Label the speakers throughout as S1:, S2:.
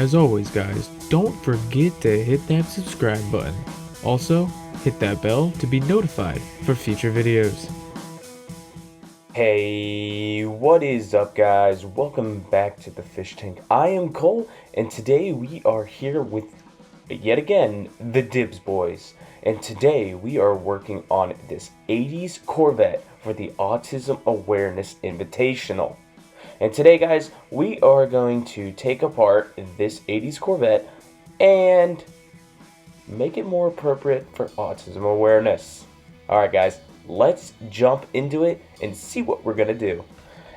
S1: as always guys, don't forget to hit that subscribe button. Also, hit that bell to be notified for future videos.
S2: Hey, what is up guys? Welcome back to the Fish Tank. I am Cole, and today we are here with, yet again, the DIBS boys. And today we are working on this 80s Corvette for the Autism Awareness Invitational. And today guys, we are going to take apart this 80s Corvette and make it more appropriate for autism awareness. Alright guys, let's jump into it and see what we're gonna do.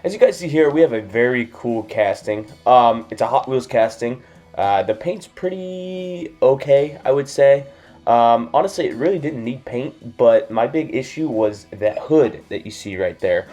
S2: As you guys see here, we have a very cool casting. It's a Hot Wheels casting. The paint's pretty okay, I would say. Honestly, it really didn't need paint, but my big issue was that hood that you see right there.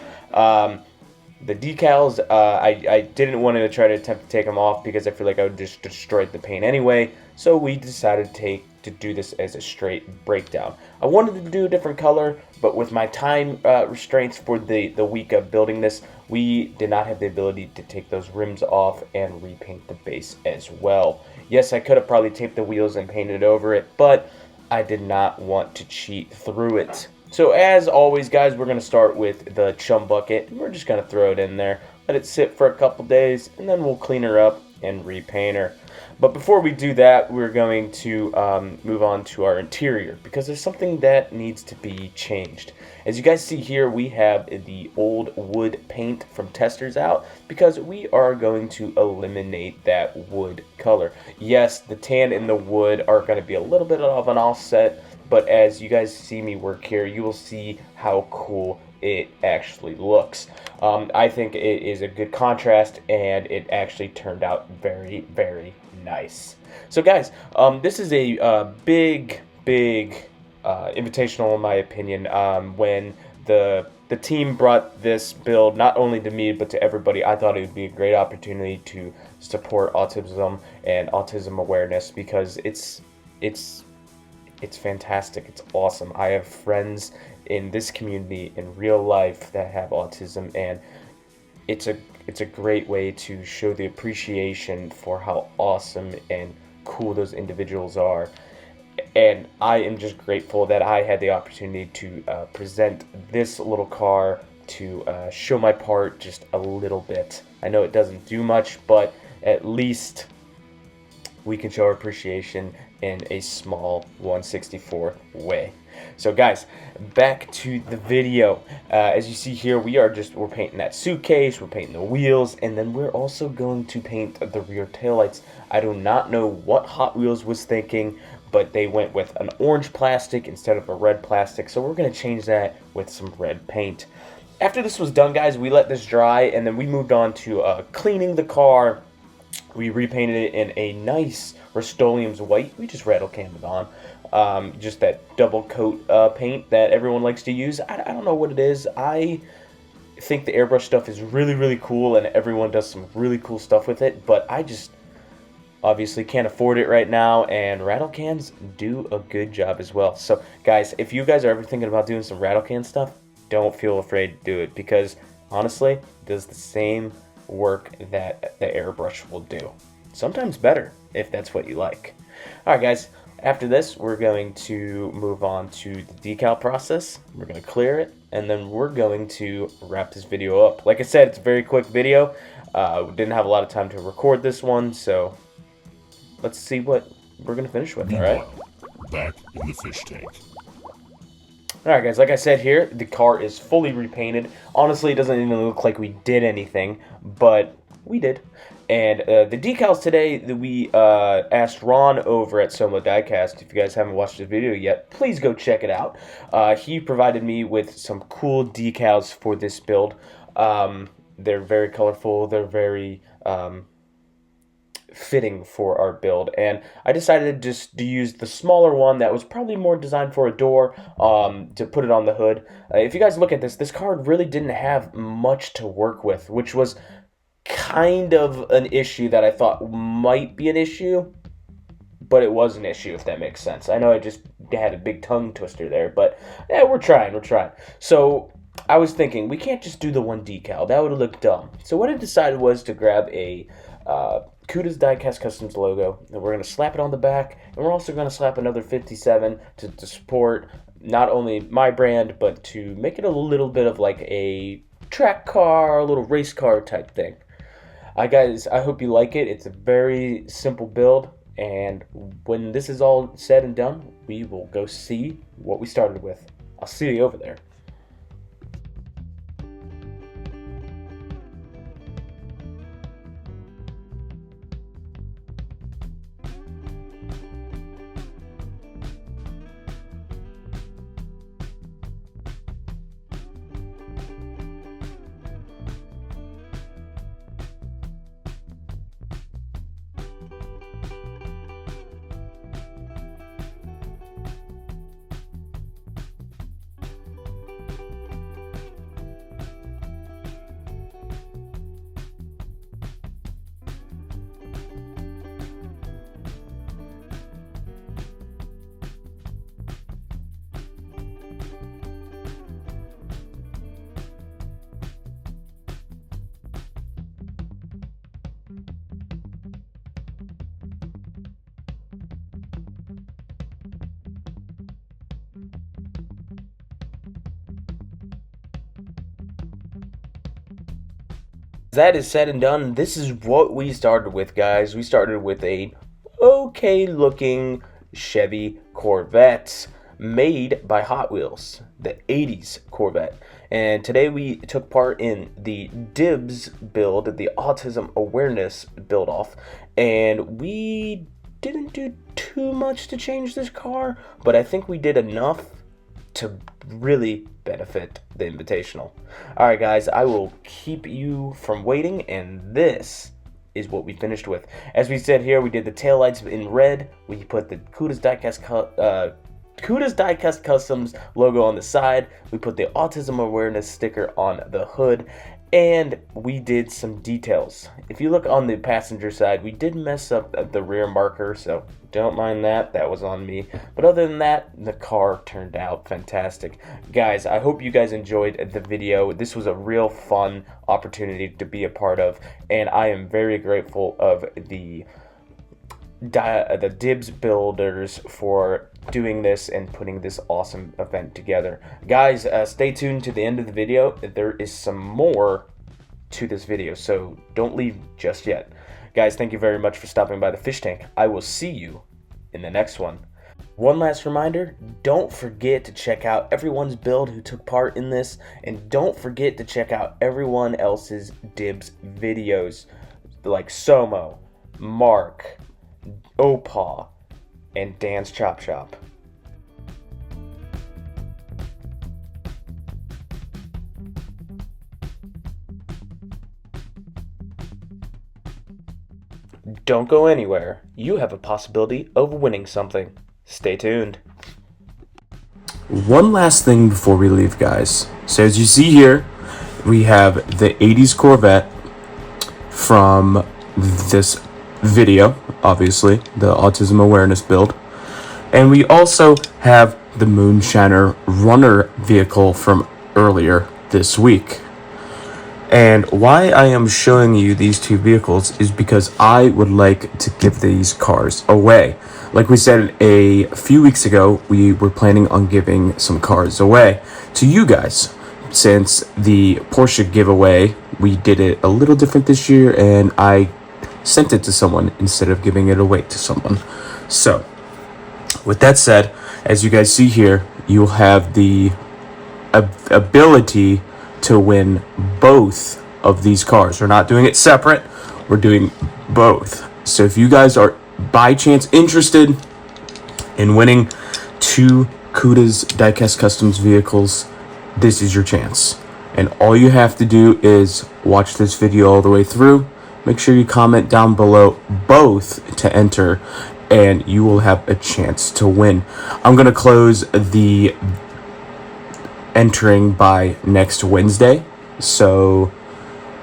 S2: The decals, I didn't want to try to attempt to take them off because I feel like I would just destroy the paint anyway. So we decided to do this as a straight breakdown. I wanted to do a different color, but with my time restraints for the week of building this, we did not have the ability to take those rims off and repaint the base as well. Yes, I could have probably taped the wheels and painted over it, but I did not want to cheat through it. So as always guys, we're going to start with the chum bucket. We're just going to throw it in there, let it sit for a couple days, and then we'll clean her up and repaint her. But before we do that, we're going to move on to our interior, because there's something that needs to be changed. As you guys see here, we have the old wood paint from Testors out, because we are going to eliminate that wood color. Yes, the tan and the wood are going to be a little bit of an offset, but as you guys see me work here, you will see how cool it actually looks. I think it is a good contrast, and it actually turned out very, very nice. So guys, this is a big invitational in my opinion. When the team brought this build not only to me but to everybody, I thought it would be a great opportunity to support autism and autism awareness, because it's fantastic. It's awesome. I have friends in this community in real life that have autism, and it's a great way to show the appreciation for how awesome and cool those individuals are. And I am just grateful that I had the opportunity to present this little car to show my part just a little bit. I know it doesn't do much, but at least we can show our appreciation in a small 1/64 way. So guys, back to the video. As you see here, we're painting that suitcase, we're painting the wheels, and then we're also going to paint the rear taillights. I do not know what Hot Wheels was thinking, but they went with an orange plastic instead of a red plastic, so we're going to change that with some red paint. After this was done guys, we let this dry, and then we moved on to cleaning the car. We repainted it in a nice Rust-Oleum's white. We just rattle canned it on. Just that double coat paint that everyone likes to use. I don't know what it is. I think the airbrush stuff is really, really cool, and everyone does some really cool stuff with it, but I just obviously can't afford it right now, and rattle cans do a good job as well. So guys, if you guys are ever thinking about doing some rattle can stuff, don't feel afraid to do it, because honestly, it does the same work that the airbrush will do. Sometimes better, if that's what you like. Alright guys, after this we're going to move on to the decal process. We're going to clear it, and then we're going to wrap this video up. Like I said, it's a very quick video. We didn't have a lot of time to record this one, so let's see what we're going to finish with. Alright,
S3: back in the fish tank.
S2: Alright guys, like I said here, the car is fully repainted. Honestly, it doesn't even look like we did anything, but we did. And the decals today, we asked Ron over at SoMo Diecast. If you guys haven't watched the video yet, please go check it out. He provided me with some cool decals for this build. They're very colorful, they're very fitting for our build, and I decided just to use the smaller one that was probably more designed for a door, to put it on the hood. If you guys look at this car really didn't have much to work with, which was kind of an issue that I thought might be an issue, but it was an issue, if that makes sense. I know I just had a big tongue twister there, but yeah, we're trying. So I was thinking, we can't just do the one decal. That would have looked dumb. So what I decided was to grab a Cuda's Diecast Customs logo, and we're going to slap it on the back, and we're also going to slap another 57 to support not only my brand, but to make it a little bit of like a track car, a little race car type thing. Guys, I hope you like it. It's a very simple build, and when this is all said and done, we will go see what we started with. I'll see you over there. That is said and done. This is what we started with, guys. We started with a okay looking Chevy Corvette made by Hot Wheels, the 80s Corvette. And today we took part in the DIBS build, the Autism Awareness build off, and we didn't do too much to change this car, but I think we did enough to really benefit the Invitational. Alright guys, I will keep you from waiting, and this is what we finished with. As we said here, we did the taillights in red, we put the Cuda's Diecast Customs logo on the side, we put the Autism Awareness sticker on the hood, and we did some details. If you look on the passenger side, we did mess up the rear marker, so don't mind that. That was on me. But other than that, the car turned out fantastic. Guys, I hope you guys enjoyed the video. This was a real fun opportunity to be a part of, and I am very grateful of the DIBS builders for doing this and putting this awesome event together. Guys, stay tuned to the end of the video. There is some more to this video, so don't leave just yet. Guys, thank you very much for stopping by the fish tank. I will see you in the next one. One last reminder, don't forget to check out everyone's build who took part in this, and don't forget to check out everyone else's DIBS videos like SoMo, Mark, Opa, and Dan's Chop Shop. Don't go anywhere. You have a possibility of winning something. Stay tuned. One last thing before we leave, guys. So as you see here, we have the 80s Corvette from this video, obviously, the Autism Awareness build. And we also have the Moonshiner Runner vehicle from earlier this week. And why I am showing you these two vehicles is because I would like to give these cars away. Like we said a few weeks ago, we were planning on giving some cars away to you guys. Since the Porsche giveaway, we did it a little different this year, and I sent it to someone instead of giving it away to someone. So, with that said, as you guys see here, you'll have the ability to win both of these cars. We're not doing it separate, we're doing both. So if you guys are by chance interested in winning two Cuda's Diecast Customs vehicles, this is your chance. And all you have to do is watch this video all the way through. Make sure you comment down below both to enter, and you will have a chance to win. I'm going to close the entering by next Wednesday. So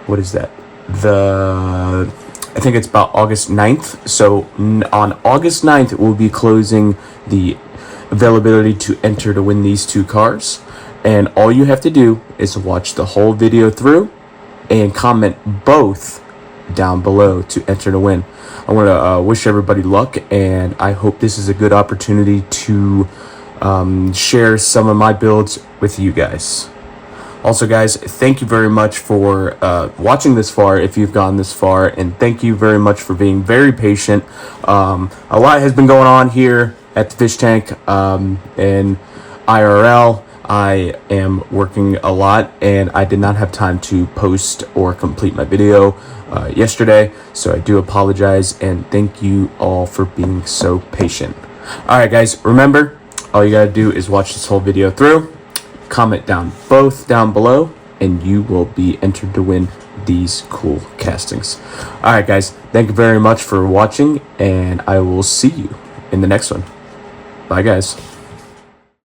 S2: what is that? I think it's about August 9th. So on August 9th, we'll be closing the availability to enter to win these two cars. And all you have to do is watch the whole video through and comment both down below to enter to win. I want to wish everybody luck, and I hope this is a good opportunity to share some of my builds with you guys. Also, guys, thank you very much for watching this far, if you've gone this far, and thank you very much for being very patient. A lot has been going on here at the fish tank and IRL. I am working a lot, and I did not have time to post or complete my video yesterday, so I do apologize, and thank you all for being so patient. Alright, guys, remember, all you gotta do is watch this whole video through, comment down below, and you will be entered to win these cool castings. Alright, guys, thank you very much for watching, and I will see you in the next one. Bye, guys.